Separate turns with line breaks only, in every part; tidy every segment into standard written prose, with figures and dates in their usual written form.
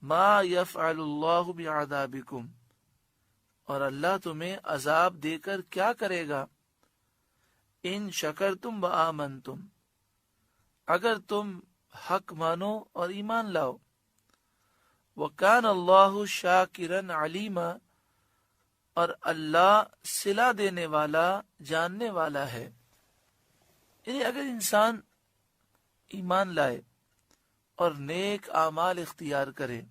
ما یفعل اللہ بعذابکم، اور اللہ تمہیں عذاب دے کر کیا کرے گا، ان شکرتم و آمنتم، اگر تم حق مانو اور ایمان لاؤ، وکان اللہ شاکرا علیما، اور اللہ صلہ دینے والا جاننے والا ہے۔ یعنی اگر انسان ایمان لائے اور نیک اعمال اختیار کرے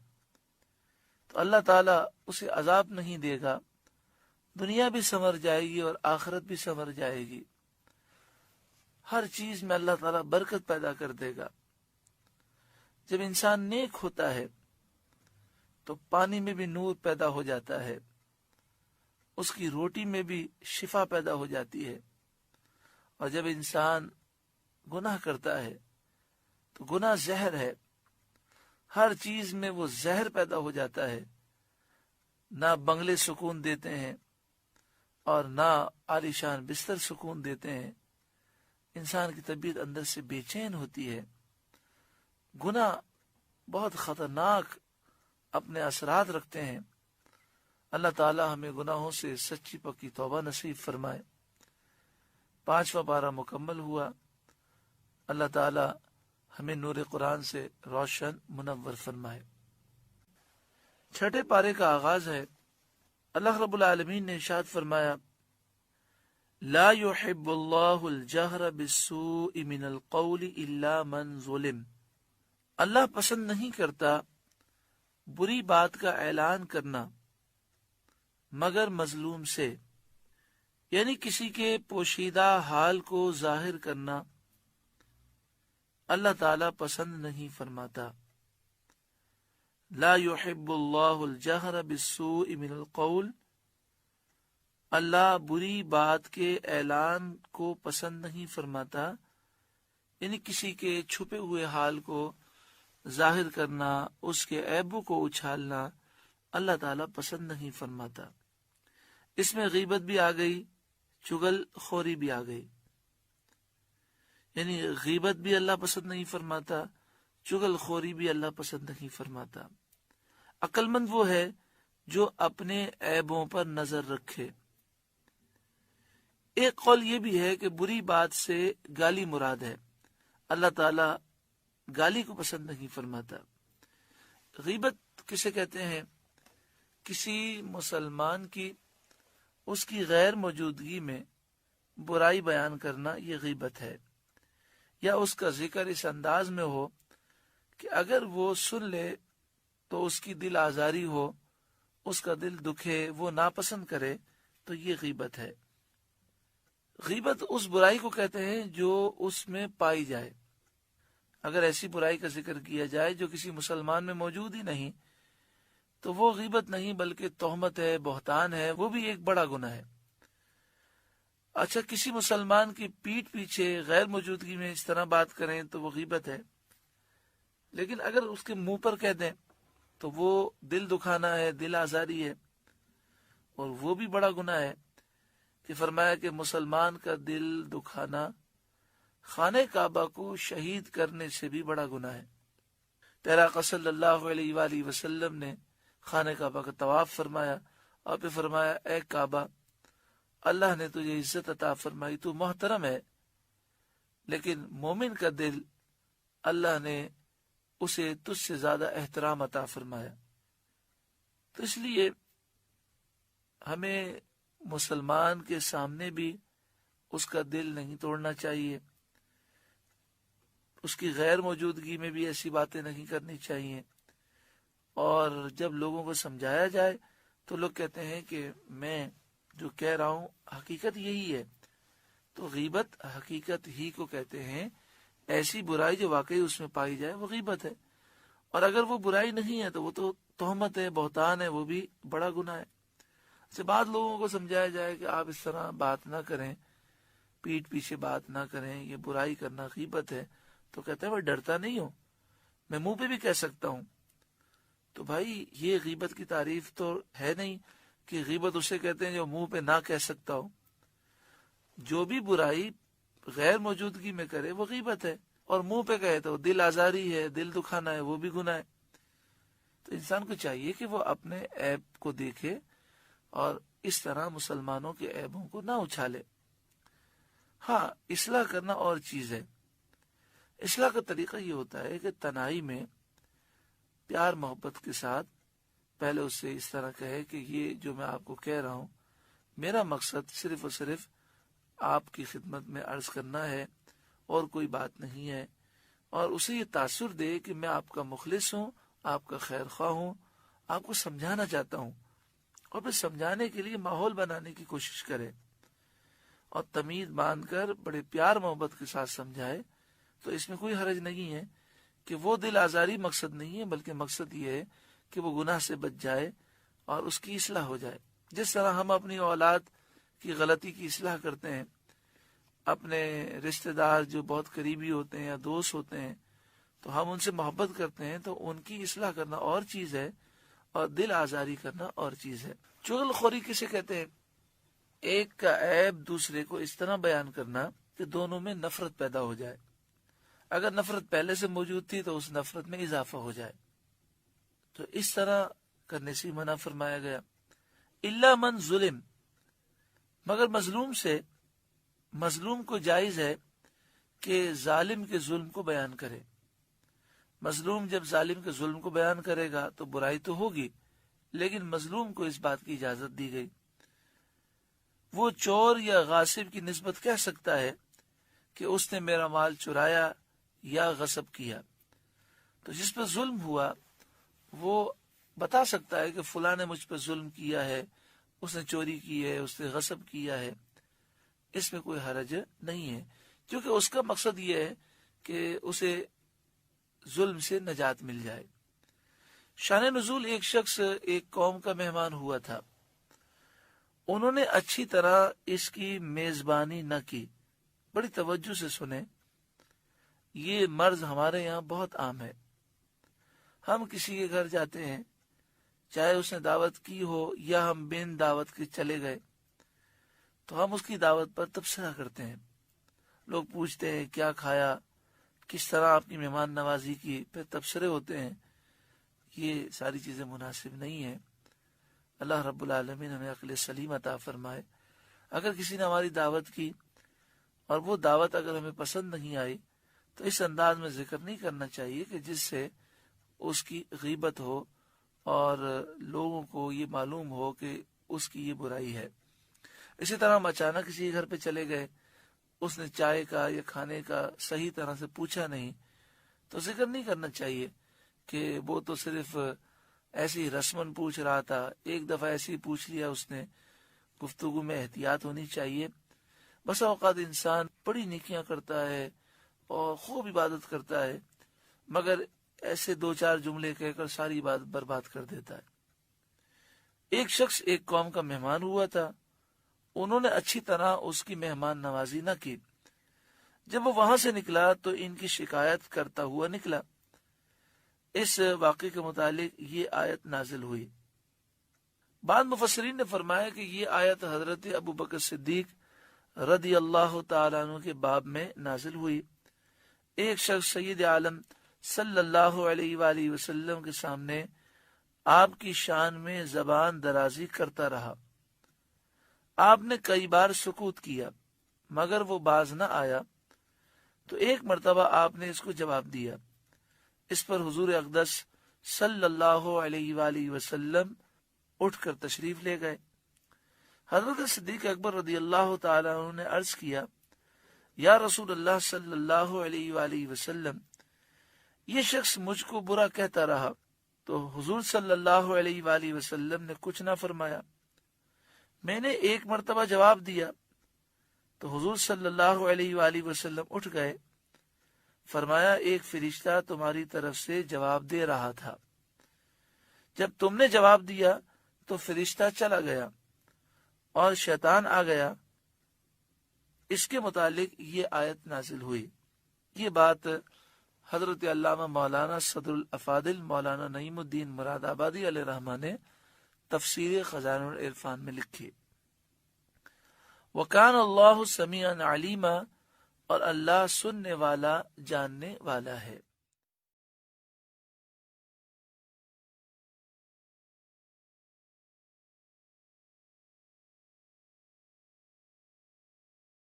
تو اللہ تعالیٰ اسے عذاب نہیں دے گا، دنیا بھی سنور جائے گی اور آخرت بھی سنور جائے گی، ہر چیز میں اللہ تعالیٰ برکت پیدا کر دے گا۔ جب انسان نیک ہوتا ہے تو پانی میں بھی نور پیدا ہو جاتا ہے، اس کی روٹی میں بھی شفا پیدا ہو جاتی ہے، اور جب انسان گناہ کرتا ہے تو گناہ زہر ہے، ہر چیز میں وہ زہر پیدا ہو جاتا ہے، نہ بنگلے سکون دیتے ہیں اور نہ عالیشان بستر سکون دیتے ہیں، انسان کی طبیعت اندر سے بے چین ہوتی ہے۔ گناہ بہت خطرناک اپنے اثرات رکھتے ہیں۔ اللہ تعالی ہمیں گناہوں سے سچی پکی توبہ نصیب فرمائے۔ 5واں پارہ مکمل ہوا۔ اللہ تعالی ہمیں نور قرآن سے روشن منور فرمائے۔ 6 پارے کا آغاز ہے۔ اللہ رب العالمین نے ارشاد فرمایا، لا يحب اللہ الجہر بالسوء من القول الا من ظلم، اللہ پسند نہیں کرتا بری بات کا اعلان کرنا مگر مظلوم سے، یعنی کسی کے پوشیدہ حال کو ظاہر کرنا اللہ تعالی پسند نہیں فرماتا۔ لا يحب اللہ الجہر بالسوء من القول، اللہ بری بات کے اعلان کو پسند نہیں فرماتا، یعنی کسی کے چھپے ہوئے حال کو ظاہر کرنا، اس کے عیبوں کو اچھالنا اللہ تعالیٰ پسند نہیں فرماتا۔ اس میں غیبت بھی آ گئی، چغل خوری بھی آ گئی، یعنی غیبت بھی اللہ پسند نہیں فرماتا، چغل خوری بھی اللہ پسند نہیں فرماتا۔ عقل مند وہ ہے جو اپنے عیبوں پر نظر رکھے۔ ایک قول یہ بھی ہے کہ بری بات سے گالی مراد ہے، اللہ تعالیٰ گالی کو پسند نہیں فرماتا۔ غیبت کسے کہتے ہیں؟ کسی مسلمان کی اس کی غیر موجودگی میں برائی بیان کرنا، یہ غیبت ہے، یا اس کا ذکر اس انداز میں ہو کہ اگر وہ سن لے تو اس کی دل آزاری ہو، اس کا دل دکھے، وہ ناپسند کرے، تو یہ غیبت ہے۔ غیبت اس برائی کو کہتے ہیں جو اس میں پائی جائے۔ اگر ایسی برائی کا ذکر کیا جائے جو کسی مسلمان میں موجود ہی نہیں تو وہ غیبت نہیں بلکہ تہمت ہے، بہتان ہے، وہ بھی ایک بڑا گناہ ہے۔ اچھا، کسی مسلمان کی پیٹھ پیچھے غیر موجودگی میں اس طرح بات کریں تو وہ غیبت ہے، لیکن اگر اس کے منہ پر کہہ دیں تو وہ دل دکھانا ہے، دل آزاری ہے، اور وہ بھی بڑا گناہ ہے کہ فرمایا کہ مسلمان کا دل دکھانا خانہ کعبہ کو شہید کرنے سے بھی بڑا گناہ ہے۔ پیارا آقا صلی اللہ علیہ وآلہ وسلم نے خانہ کعبہ کا طواف فرمایا اور پھر فرمایا، اے کعبہ، اللہ نے تجھے عزت عطا فرمائی، تو محترم ہے، لیکن مومن کا دل اللہ نے اسے تجھ سے زیادہ احترام عطا فرمایا۔ تو اس لیے ہمیں مسلمان کے سامنے بھی اس کا دل نہیں توڑنا چاہیے، اس کی غیر موجودگی میں بھی ایسی باتیں نہیں کرنی چاہیے، اور جب لوگوں کو سمجھایا جائے تو لوگ کہتے ہیں کہ میں جو کہہ رہا ہوں حقیقت یہی ہے، تو غیبت حقیقت ہی کو کہتے ہیں۔ ایسی برائی جو واقعی اس میں پائی جائے وہ غیبت ہے، اور اگر وہ برائی نہیں ہے تو وہ تو تہمت ہے، بہتان ہے، وہ بھی بڑا گناہ ہے۔ سے بعد لوگوں کو سمجھایا جائے کہ آپ اس طرح بات نہ کریں، پیٹھ پیچھے بات نہ کریں، یہ برائی کرنا غیبت ہے، تو کہتا ہے میں ڈرتا نہیں ہوں، میں منہ پہ بھی کہہ سکتا ہوں۔ تو بھائی یہ غیبت کی تعریف تو ہے نہیں کہ غیبت اسے کہتے ہیں جو منہ پہ نہ کہہ سکتا ہو۔ جو بھی برائی غیر موجودگی میں کرے وہ غیبت ہے، اور منہ پہ کہے تو دل آزاری ہے، دل دکھانا ہے، وہ بھی گناہ ہے۔ تو انسان کو چاہیے کہ وہ اپنے عیب کو دیکھے اور اس طرح مسلمانوں کے عیبوں کو نہ اچھالے۔ ہاں، اصلاح کرنا اور چیز ہے۔ اصلاح کا طریقہ یہ ہوتا ہے کہ تنہائی میں پیار محبت کے ساتھ پہلے اس سے اس طرح کہے کہ یہ جو میں آپ کو کہہ رہا ہوں، میرا مقصد صرف اور صرف آپ کی خدمت میں عرض کرنا ہے اور کوئی بات نہیں ہے، اور اسے یہ تاثر دے کہ میں آپ کا مخلص ہوں، آپ کا خیر خواہ ہوں، آپ کو سمجھانا چاہتا ہوں، اور پھر سمجھانے کے لیے ماحول بنانے کی کوشش کرے اور تمیز باندھ کر بڑے پیار محبت کے ساتھ سمجھائے۔ تو اس میں کوئی حرج نہیں ہے کہ وہ دل آزاری مقصد نہیں ہے، بلکہ مقصد یہ ہے کہ وہ گناہ سے بچ جائے اور اس کی اصلاح ہو جائے۔ جس طرح ہم اپنی اولاد کی غلطی کی اصلاح کرتے ہیں، اپنے رشتہ دار جو بہت قریبی ہوتے ہیں یا دوست ہوتے ہیں تو ہم ان سے محبت کرتے ہیں، تو ان کی اصلاح کرنا اور چیز ہے اور دل آزاری کرنا اور چیز ہے۔ چغل خوری کسے کہتے ہیں؟ ایک کا عیب دوسرے کو اس طرح بیان کرنا کہ دونوں میں نفرت پیدا ہو جائے۔ اگر نفرت پہلے سے موجود تھی تو اس نفرت میں اضافہ ہو جائے، تو اس طرح کرنے سے منع فرمایا گیا۔ الا من ظلم، مگر مظلوم کو جائز ہے کہ ظالم کے ظلم کو بیان کرے۔ مظلوم جب ظالم کے ظلم کو بیان کرے گا تو برائی تو ہوگی، لیکن مظلوم کو اس بات کی اجازت دی گئی۔ وہ چور یا غاصب کی نسبت کہہ سکتا ہے کہ اس نے میرا مال چرایا یا غصب کیا، تو جس پر ظلم ہوا وہ بتا سکتا ہے کہ فلاں نے مجھ پر ظلم کیا ہے، اس نے چوری کی ہے، اس نے غصب کیا ہے۔ اس میں کوئی حرج نہیں ہے، کیونکہ اس کا مقصد یہ ہے کہ اسے ظلم سے نجات مل جائے۔ شان نزول، ایک شخص ایک قوم کا مہمان ہوا تھا، انہوں نے اچھی طرح اس کی میزبانی نہ کی۔ بڑی توجہ سے سنیں، یہ مرض ہمارے یہاں بہت عام ہے۔ ہم کسی کے گھر جاتے ہیں، چاہے اس نے دعوت کی ہو یا ہم بن دعوت کے چلے گئے، تو ہم اس کی دعوت پر تبصرہ کرتے ہیں۔ لوگ پوچھتے ہیں کیا کھایا، کس طرح آپ کی مہمان نوازی کی، پھر تبصرے ہوتے ہیں۔ یہ ساری چیزیں مناسب نہیں ہیں۔ اللہ رب العالمین ہمیں عقل سلیم عطا فرمائے۔ اگر کسی نے ہماری دعوت کی اور وہ دعوت اگر ہمیں پسند نہیں آئی تو اس انداز میں ذکر نہیں کرنا چاہیے کہ جس سے اس کی غیبت ہو اور لوگوں کو یہ معلوم ہو کہ اس کی یہ برائی ہے۔ اسی طرح ہم اچانک کسی کے گھر پہ چلے گئے، اس نے چائے کا یا کھانے کا صحیح طرح سے پوچھا نہیں، تو ذکر نہیں کرنا چاہیے کہ وہ تو صرف ایسی رسمن پوچھ رہا تھا، ایک دفعہ ایسی پوچھ لیا اس نے۔ گفتگو میں احتیاط ہونی چاہیے۔ بس اوقات انسان بڑی نیکیاں کرتا ہے اور خوب عبادت کرتا ہے، مگر ایسے دو چار جملے کہہ کر ساری عبادت برباد کر دیتا ہے۔ ایک شخص ایک قوم کا مہمان ہوا تھا، انہوں نے اچھی طرح اس کی مہمان نوازی نہ کی۔ جب وہ وہاں سے نکلا تو ان کی شکایت کرتا ہوا نکلا۔ اس واقعے کے متعلق یہ آیت نازل ہوئی۔ بعض مفسرین نے فرمایا کہ یہ آیت حضرت ابو بکر صدیق رضی اللہ تعالیٰ عنہ کے باب میں نازل ہوئی۔ ایک شخص سید عالم صلی اللہ علیہ وآلہ وسلم کے سامنے آپ کی شان میں زبان درازی کرتا رہا۔ آپ نے کئی بار سکوت کیا مگر وہ باز نہ آیا، تو ایک مرتبہ آپ نے اس کو جواب دیا۔ اس پر حضور اقدس صلی اللہ علیہ وآلہ وسلم اٹھ کر تشریف لے گئے۔ حضرت صدیق اکبر رضی اللہ تعالیٰ عنہ نے عرض کیا، یا رسول اللہ صلی اللہ علیہ وآلہ وسلم، یہ شخص مجھ کو برا کہتا رہا۔ تو حضور صلی اللہ علیہ وآلہ وسلم نے کچھ نہ فرمایا۔ میں نے ایک مرتبہ جواب دیا تو حضور صلی اللہ علیہ وآلہ وسلم اٹھ گئے۔ فرمایا، ایک فرشتہ تمہاری طرف سے جواب دے رہا تھا، جب تم نے جواب دیا تو فرشتہ چلا گیا اور شیطان آ گیا۔ اس کے متعلق یہ آیت نازل ہوئی۔ یہ بات حضرت علامہ مولانا صدر الافاضل مولانا نعیم الدین مراد آبادی علیہ رحمہ نے تفسیر خزائن العرفان میں لکھی۔ وَكَانَ اللَّهُ سَمِيعًا عَلِيمًا، اور اللہ سننے والا جاننے والا ہے۔